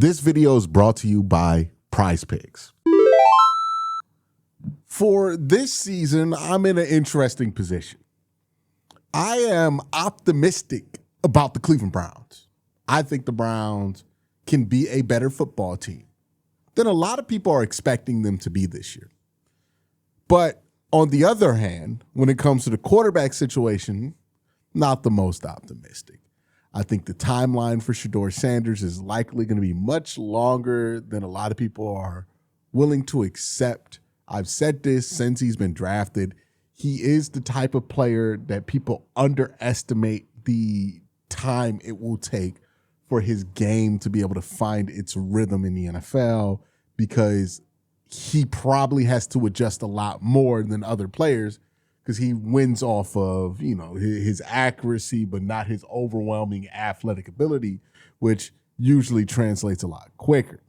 This video is brought to you by PrizePicks. For this season, I'm in an interesting position. I am optimistic about the Cleveland Browns. I think the Browns can be a better football team than a lot of people are expecting them to be this year. But on the other hand, when it comes to the quarterback situation, not the most optimistic. I think the timeline for Shedeur Sanders is likely going to be much longer than a lot of people are willing to accept. I've said this since he's been drafted. He is the type of player that people underestimate the time it will take for his game to be able to find its rhythm in the NFL, because he probably has to adjust a lot more than other players, because he wins off of, his accuracy, but not his overwhelming athletic ability, which usually translates a lot quicker.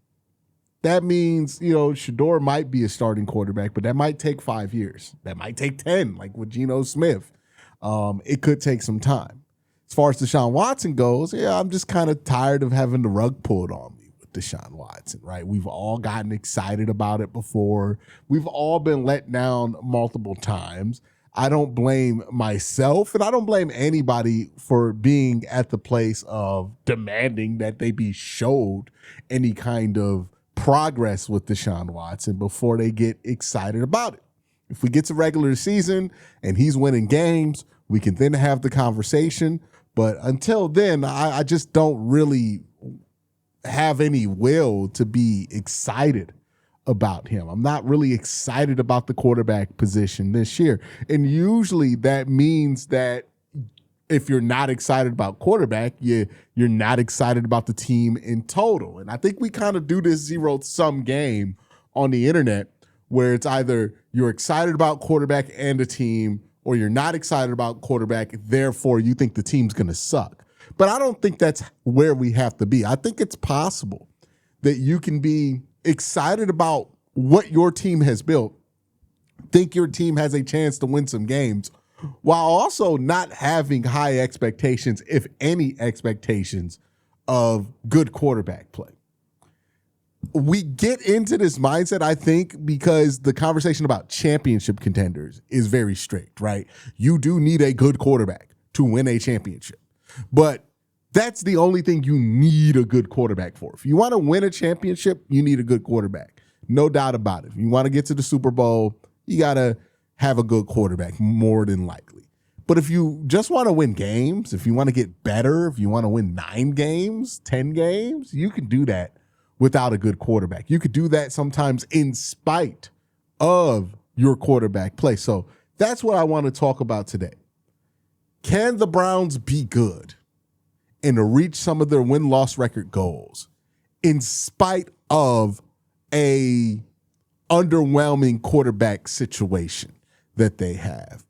That means, Shedeur might be a starting quarterback, but that might take 5 years. That might take 10, like with Geno Smith. It could take some time. As far as Deshaun Watson goes, I'm just kind of tired of having the rug pulled on me with Deshaun Watson, right? We've all gotten excited about it before. We've all been let down multiple times. I don't blame myself, and I don't blame anybody for being at the place of demanding that they be showed any kind of progress with Deshaun Watson before they get excited about it. If we get to regular season and he's winning games, we can then have the conversation. But until then, I just don't really have any will to be excited about him. I'm not really excited about the quarterback position this year. And usually that means that if you're not excited about quarterback, you're not excited about the team in total. And I think we kind of do this zero-sum game on the internet where it's either you're excited about quarterback and a team, or you're not excited about quarterback, therefore you think the team's going to suck. But I don't think that's where we have to be. I think it's possible that you can be excited about what your team has built, think your team has a chance to win some games, while also not having high expectations, if any expectations, of good quarterback play. We get into this mindset, I think, because the conversation about championship contenders is very strict, right? You do need a good quarterback to win a championship. But that's the only thing you need a good quarterback for. If you want to win a championship, you need a good quarterback. No doubt about it. If you want to get to the Super Bowl, you got to have a good quarterback, more than likely. But if you just want to win games, if you want to get better, if you want to win 9 games, 10 games, you can do that without a good quarterback. You could do that sometimes in spite of your quarterback play. So that's what I want to talk about today. Can the Browns be good and to reach some of their win-loss record goals in spite of a underwhelming quarterback situation that they have?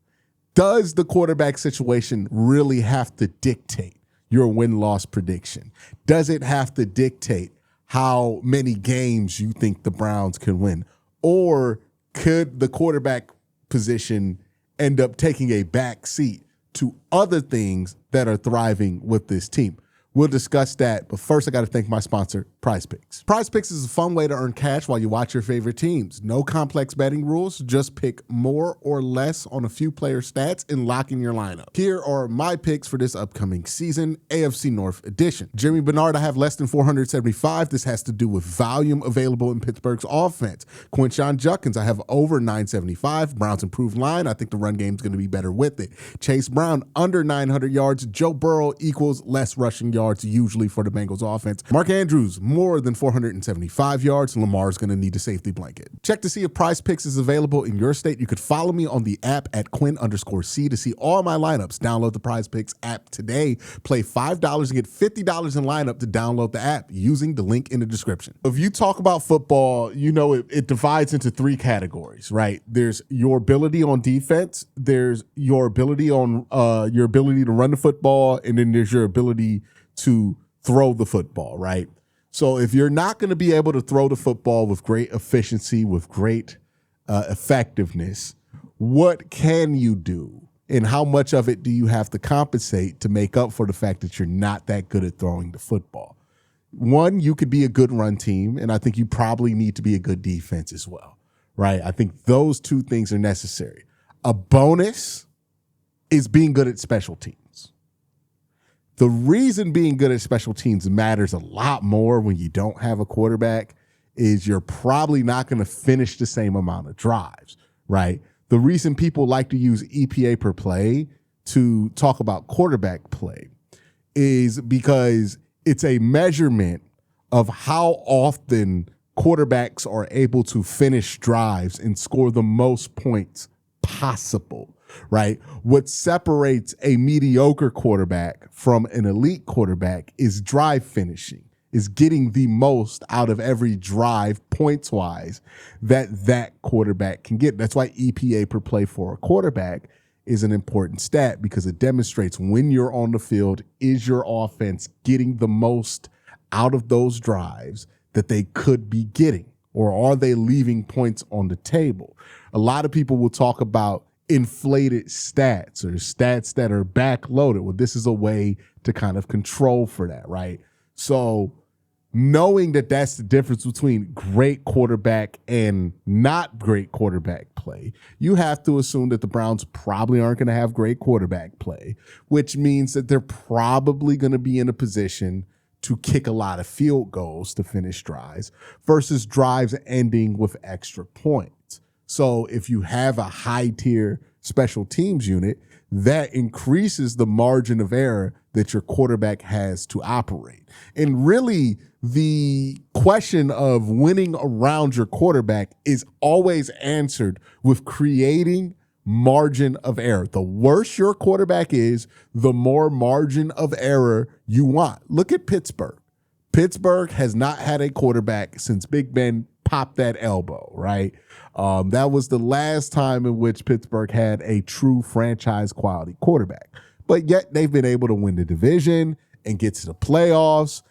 Does the quarterback situation really have to dictate your win-loss prediction? Does it have to dictate how many games you think the Browns can win? Or could the quarterback position end up taking a back seat to other things that are thriving with this team? We'll discuss that, but first I got to thank my sponsor, PrizePicks. PrizePicks is a fun way to earn cash while you watch your favorite teams. No complex betting rules, just pick more or less on a few player stats and lock in your lineup. Here are my picks for this upcoming season, AFC North edition. Jimmy Bernard, I have less than 475. This has to do with volume available in Pittsburgh's offense. Quincy Judkins, I have over 975. Browns improved line. I think the run game is going to be better with it. Chase Brown, under 900 yards. Joe Burrow equals less rushing yards usually for the Bengals offense. Mark Andrews, more than 475 yards. Lamar's going to need a safety blanket. Check to see if PrizePicks is available in your state. You could follow me on the app at Quinn_C to see all my lineups. Download the PrizePicks app today. Play $5 and get $50 in lineup to download the app using the link in the description. If you talk about football, it divides into 3 categories, right? There's your ability on defense, there's your ability to run the football, and then there's your ability to throw the football, right? So if you're not going to be able to throw the football with great efficiency, with great effectiveness, what can you do? And how much of it do you have to compensate to make up for the fact that you're not that good at throwing the football? One, you could be a good run team, and I think you probably need to be a good defense as well, right? I think those two things are necessary. A bonus is being good at special teams. The reason being good at special teams matters a lot more when you don't have a quarterback is you're probably not going to finish the same amount of drives, right? The reason people like to use EPA per play to talk about quarterback play is because it's a measurement of how often quarterbacks are able to finish drives and score the most points possible, right? What separates a mediocre quarterback from an elite quarterback is drive finishing, is getting the most out of every drive points-wise that quarterback can get. That's why EPA per play for a quarterback is an important stat, because it demonstrates when you're on the field, is your offense getting the most out of those drives that they could be getting, or are they leaving points on the table? A lot of people will talk about inflated stats or stats that are backloaded. Well, this is a way to kind of control for that, right? So knowing that that's the difference between great quarterback and not great quarterback play, you have to assume that the Browns probably aren't going to have great quarterback play, which means that they're probably going to be in a position to kick a lot of field goals to finish drives versus drives ending with extra points. So if you have a high-tier special teams unit, that increases the margin of error that your quarterback has to operate. And really, the question of winning around your quarterback is always answered with creating margin of error. The worse your quarterback is, the more margin of error you want. Look at Pittsburgh. Pittsburgh has not had a quarterback since Big Ben popped that elbow, right? That was the last time in which Pittsburgh had a true franchise quality quarterback. But yet they've been able to win the division and get to the playoffs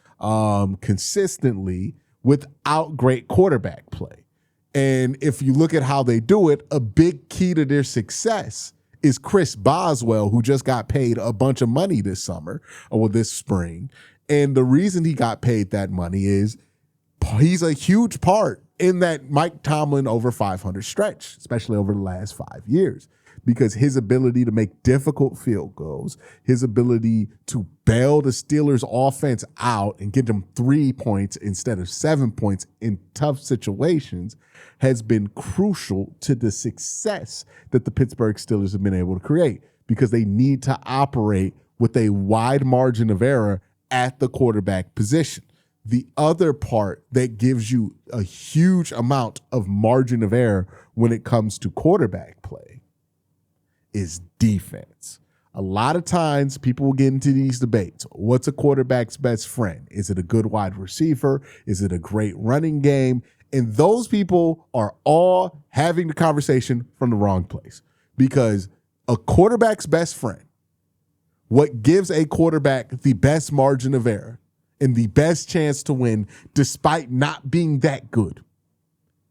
consistently without great quarterback play. And if you look at how they do it, a big key to their success is Chris Boswell, who just got paid a bunch of money this summer or this spring. And the reason he got paid that money is he's a huge part in that Mike Tomlin over 500 stretch, especially over the last 5 years, because his ability to make difficult field goals, his ability to bail the Steelers offense out and get them 3 points instead of 7 points in tough situations has been crucial to the success that the Pittsburgh Steelers have been able to create, because they need to operate with a wide margin of error at the quarterback position. The other part that gives you a huge amount of margin of error when it comes to quarterback play is defense. A lot of times people will get into these debates. What's a quarterback's best friend? Is it a good wide receiver? Is it a great running game? And those people are all having the conversation from the wrong place, because a quarterback's best friend, what gives a quarterback the best margin of error and the best chance to win despite not being that good,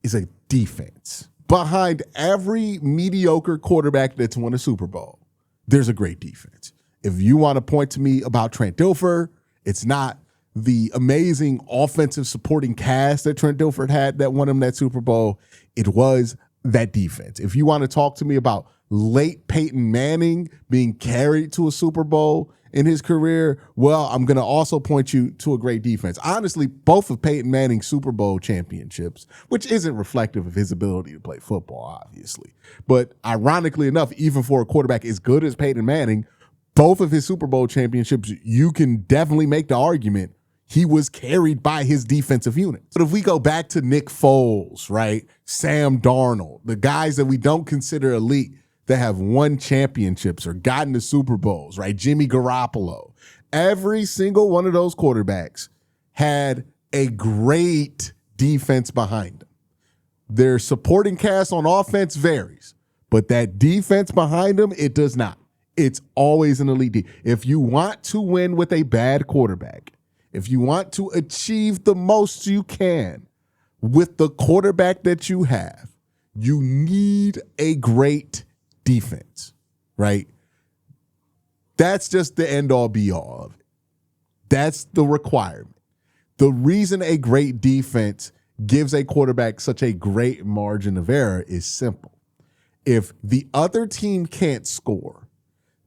is a defense. Behind every mediocre quarterback that's won a Super Bowl, there's a great defense. If you want to point to me about Trent Dilfer, it's not the amazing offensive supporting cast that Trent Dilfer had that won him that Super Bowl. It was that defense. If you want to talk to me about late Peyton Manning being carried to a Super Bowl in his career, well, I'm going to also point you to a great defense. Honestly, both of Peyton Manning's Super Bowl championships, which isn't reflective of his ability to play football, obviously. But ironically enough, even for a quarterback as good as Peyton Manning, both of his Super Bowl championships, you can definitely make the argument he was carried by his defensive units. But if we go back to Nick Foles, right, Sam Darnold, the guys that we don't consider elite, that have won championships or gotten to Super Bowls, right? Jimmy Garoppolo. Every single one of those quarterbacks had a great defense behind them. Their supporting cast on offense varies, but that defense behind them, it does not. It's always an elite defense. If you want to win with a bad quarterback, if you want to achieve the most you can with the quarterback that you have, you need a great defense, right? That's just the end all be all of it. That's the requirement. The reason a great defense gives a quarterback such a great margin of error is simple. If the other team can't score,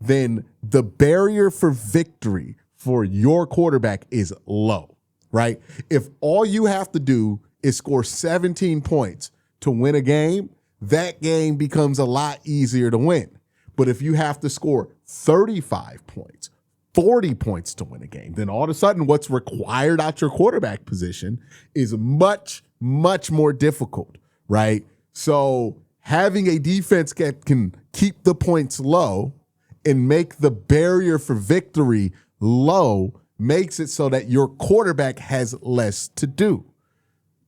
then the barrier for victory for your quarterback is low, right? If all you have to do is score 17 points to win a game, that game becomes a lot easier to win. But if you have to score 35 points, 40 points to win a game, then all of a sudden what's required out your quarterback position is much, much more difficult, right? So having a defense that can keep the points low and make the barrier for victory low makes it so that your quarterback has less to do.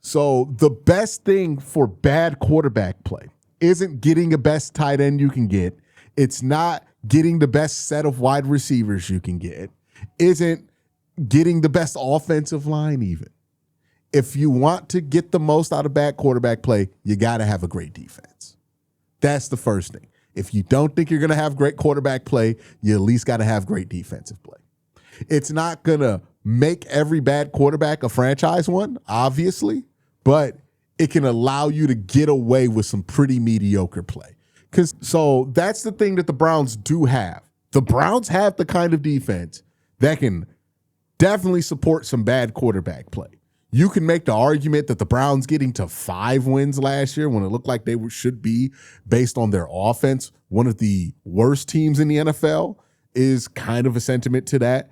So the best thing for bad quarterback play isn't getting the best tight end you can get. It's not getting the best set of wide receivers you can get. Isn't getting the best offensive line even. If you want to get the most out of bad quarterback play, you got to have a great defense. That's the first thing. If you don't think you're going to have great quarterback play, you at least got to have great defensive play. It's not going to make every bad quarterback a franchise one, obviously, but it can allow you to get away with some pretty mediocre play. So that's the thing that the Browns do have. The Browns have the kind of defense that can definitely support some bad quarterback play. You can make the argument that the Browns getting to 5 wins last year when it looked like they should be based on their offense, one of the worst teams in the NFL, is kind of a sentiment to that.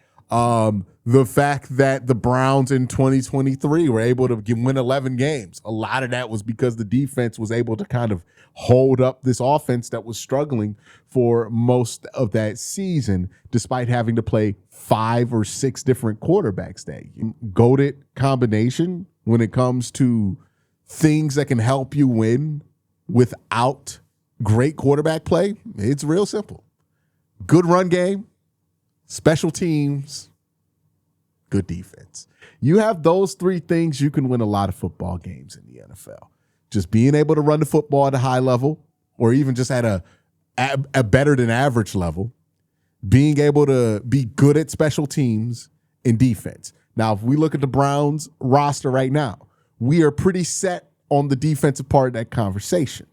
The fact that the Browns in 2023 were able to win 11 games, a lot of that was because the defense was able to kind of hold up this offense that was struggling for most of that season, despite having to play 5 or 6 different quarterbacks that year. Goated combination when it comes to things that can help you win without great quarterback play, it's real simple. Good run game, special teams, good defense. You have those 3 things, you can win a lot of football games in the NFL. Just being able to run the football at a high level, or even just at a better than average level, being able to be good at special teams and defense. Now, if we look at the Browns roster right now, we are pretty set on the defensive part of that conversation.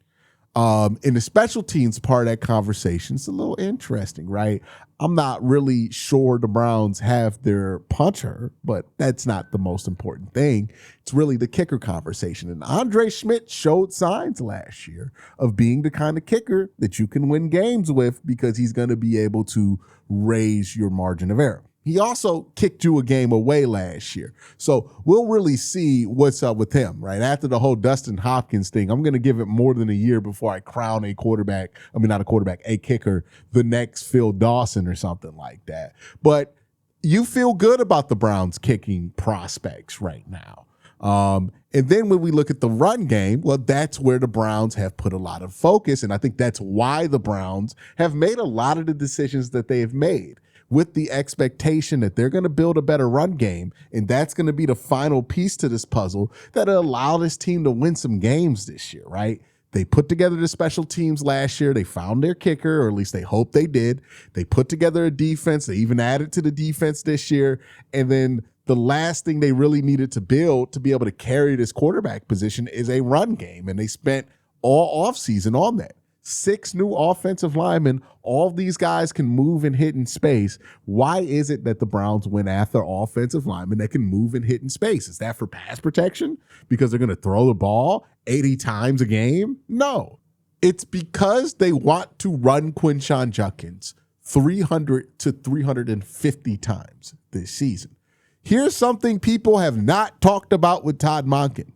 In the special teams part of that conversation, it's a little interesting, right? I'm not really sure the Browns have their punter, but that's not the most important thing. It's really the kicker conversation. And Andre Schmidt showed signs last year of being the kind of kicker that you can win games with because he's going to be able to raise your margin of error. He also kicked you a game away last year. So we'll really see what's up with him, right? After the whole Dustin Hopkins thing, I'm going to give it more than a year before I crown a kicker, the next Phil Dawson or something like that. But you feel good about the Browns kicking prospects right now. And then when we look at the run game, well, that's where the Browns have put a lot of focus. And I think that's why the Browns have made a lot of the decisions that they have made, with the expectation that they're going to build a better run game, and that's going to be the final piece to this puzzle that'll allow this team to win some games this year, right? They put together the special teams last year. They found their kicker, or at least they hope they did. They put together a defense. They even added to the defense this year. And then the last thing they really needed to build to be able to carry this quarterback position is a run game, and they spent all offseason on that. 6 new offensive linemen. All these guys can move and hit in space. Why is it that the Browns went after offensive linemen that can move and hit in space? Is that for pass protection? Because they're going to throw the ball 80 times a game? No. It's because they want to run Quincy Judkins 300 to 350 times this season. Here's something people have not talked about with Todd Monken.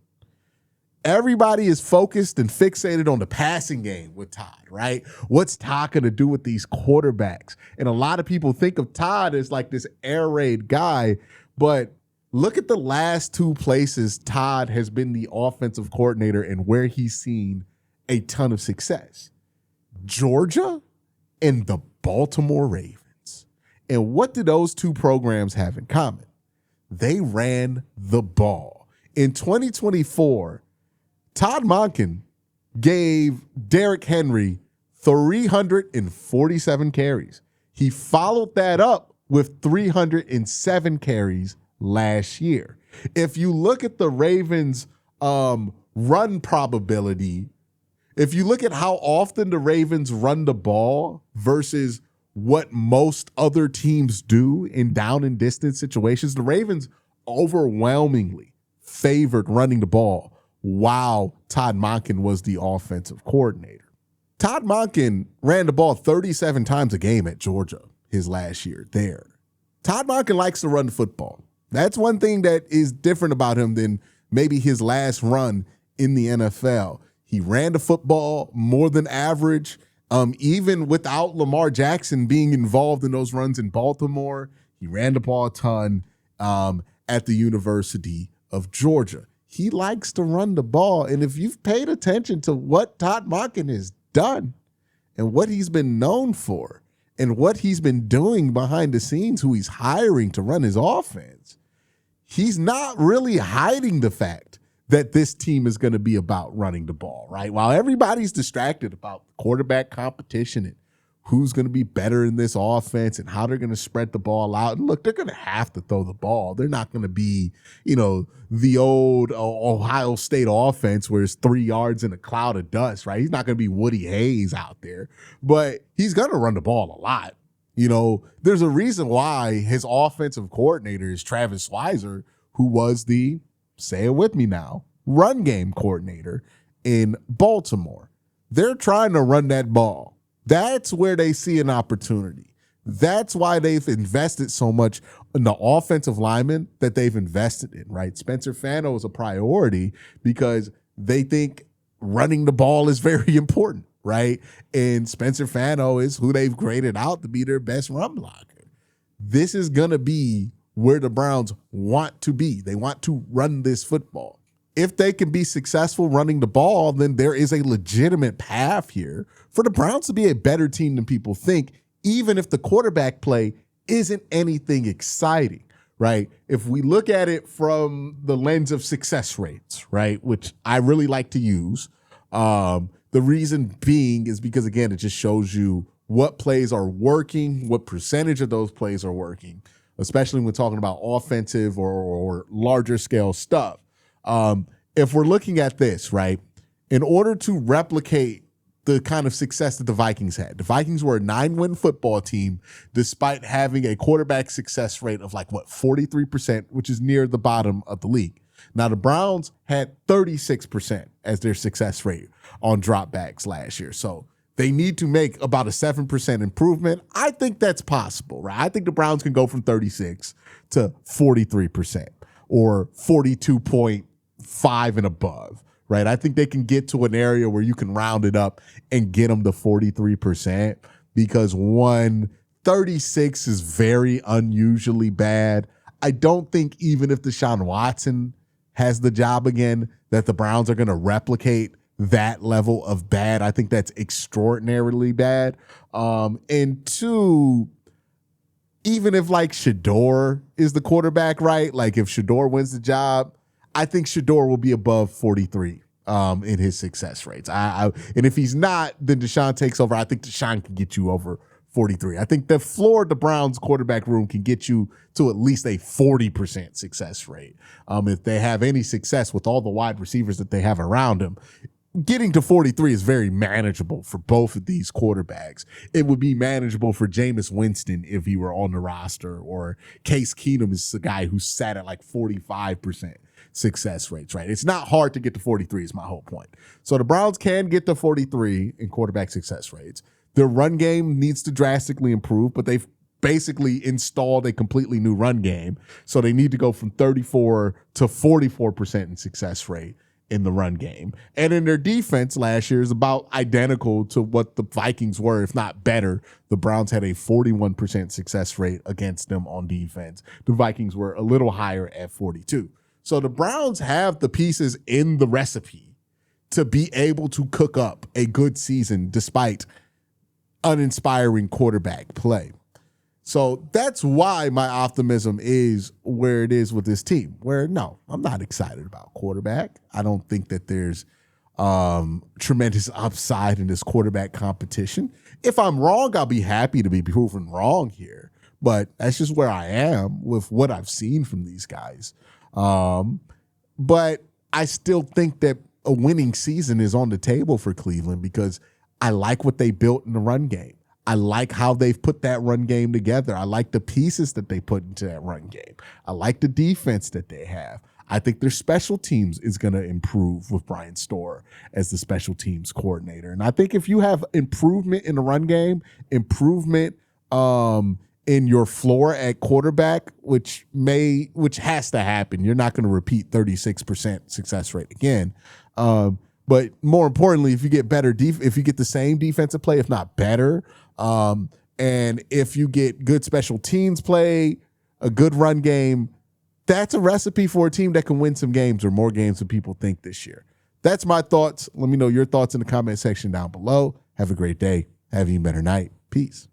Everybody is focused and fixated on the passing game with Todd, right? What's Todd going to do with these quarterbacks? And a lot of people think of Todd as like this air raid guy, but look at the last 2 places Todd has been the offensive coordinator and where he's seen a ton of success. Georgia and the Baltimore Ravens. And what do those 2 programs have in common? They ran the ball. In 2024, Todd Monken gave Derrick Henry 347 carries. He followed that up with 307 carries last year. If you look at the Ravens' run probability, if you look at how often the Ravens run the ball versus what most other teams do in down and distance situations, the Ravens overwhelmingly favored running the ball while Todd Monken was the offensive coordinator. Todd Monken ran the ball 37 times a game at Georgia his last year there. Todd Monken likes to run the football. That's one thing that is different about him than maybe his last run in the NFL. He ran the football more than average, even without Lamar Jackson being involved in those runs in Baltimore. He ran the ball a ton at the University of Georgia. He likes to run the ball. And if you've paid attention to what Todd Monken has done and what he's been known for and what he's been doing behind the scenes, who he's hiring to run his offense, he's not really hiding the fact that this team is going to be about running the ball, right? While everybody's distracted about quarterback competition and who's going to be better in this offense and how they're going to spread the ball out. And look, they're going to have to throw the ball. They're not going to be, the old Ohio State offense where it's 3 yards in a cloud of dust, right? He's not going to be Woody Hayes out there, but he's going to run the ball a lot. There's a reason why his offensive coordinator is Travis Weiser, who was the, say it with me now, run game coordinator in Baltimore. They're trying to run that ball. That's where they see an opportunity. That's why they've invested so much in the offensive linemen that they've invested in, right? Spencer Fano is a priority because they think running the ball is very important, right? And Spencer Fano is who they've graded out to be their best run blocker. This is going to be where the Browns want to be. They want to run this football. If they can be successful running the ball, then there is a legitimate path here for the Browns to be a better team than people think, even if the quarterback play isn't anything exciting, right? If we look at it from the lens of success rates, right, which I really like to use, the reason being is because, again, it just shows you what plays are working, what percentage of those plays are working, especially when we're talking about offensive or larger scale stuff. If we're looking at this, right, in order to replicate the kind of success that the Vikings had, the Vikings were a 9-win football team despite having a quarterback success rate of 43%, which is near the bottom of the league. Now, the Browns had 36% as their success rate on dropbacks last year. So they need to make about a 7% improvement. I think that's possible, right? I think the Browns can go from 36 to 43% or 42.5 and above, right? I think they can get to an area where you can round it up and get them to 43% because 36 is very unusually bad. I don't think even if Deshaun Watson has the job again, that the Browns are going to replicate that level of bad. I think that's extraordinarily bad. And two, even if Shador is the quarterback, right? If Shador wins the job, I think Shador will be above 43 in his success rates. And if he's not, then Deshaun takes over. I think Deshaun can get you over 43. I think the floor of the Browns quarterback room can get you to at least a 40% success rate. If they have any success with all the wide receivers that they have around them, getting to 43 is very manageable for both of these quarterbacks. It would be manageable for Jameis Winston if he were on the roster, or Case Keenum is the guy who sat at 45% success rates, right? It's not hard to get to 43 is my whole point. So the Browns can get to 43 in quarterback success rates. Their run game needs to drastically improve, but they've basically installed a completely new run game. So they need to go from 34 to 44% in success rate in the run game. And in their defense last year is about identical to what the Vikings were, if not better. The Browns had a 41% success rate against them on defense. The Vikings were a little higher at 42. So the Browns have the pieces in the recipe to be able to cook up a good season despite uninspiring quarterback play. So that's why my optimism is where it is with this team, where no, I'm not excited about quarterback. I don't think that there's tremendous upside in this quarterback competition. If I'm wrong, I'll be happy to be proven wrong here. but that's just where I am with what I've seen from these guys. But I still think that a winning season is on the table for Cleveland because I like what they built in the run game. I like how they've put that run game together. I like the pieces that they put into that run game. I like the defense that they have. I think their special teams is going to improve with Brian Storer as the special teams coordinator. And I think if you have improvement in the run game, improvement in your floor at quarterback, which has to happen. You're not going to repeat 36% success rate again. But more importantly, if you get better, if you get the same defensive play, if not better, and if you get good special teams play, a good run game, that's a recipe for a team that can win some games or more games than people think this year. That's my thoughts. Let me know your thoughts in the comment section down below. Have a great day. Have an even better night. Peace.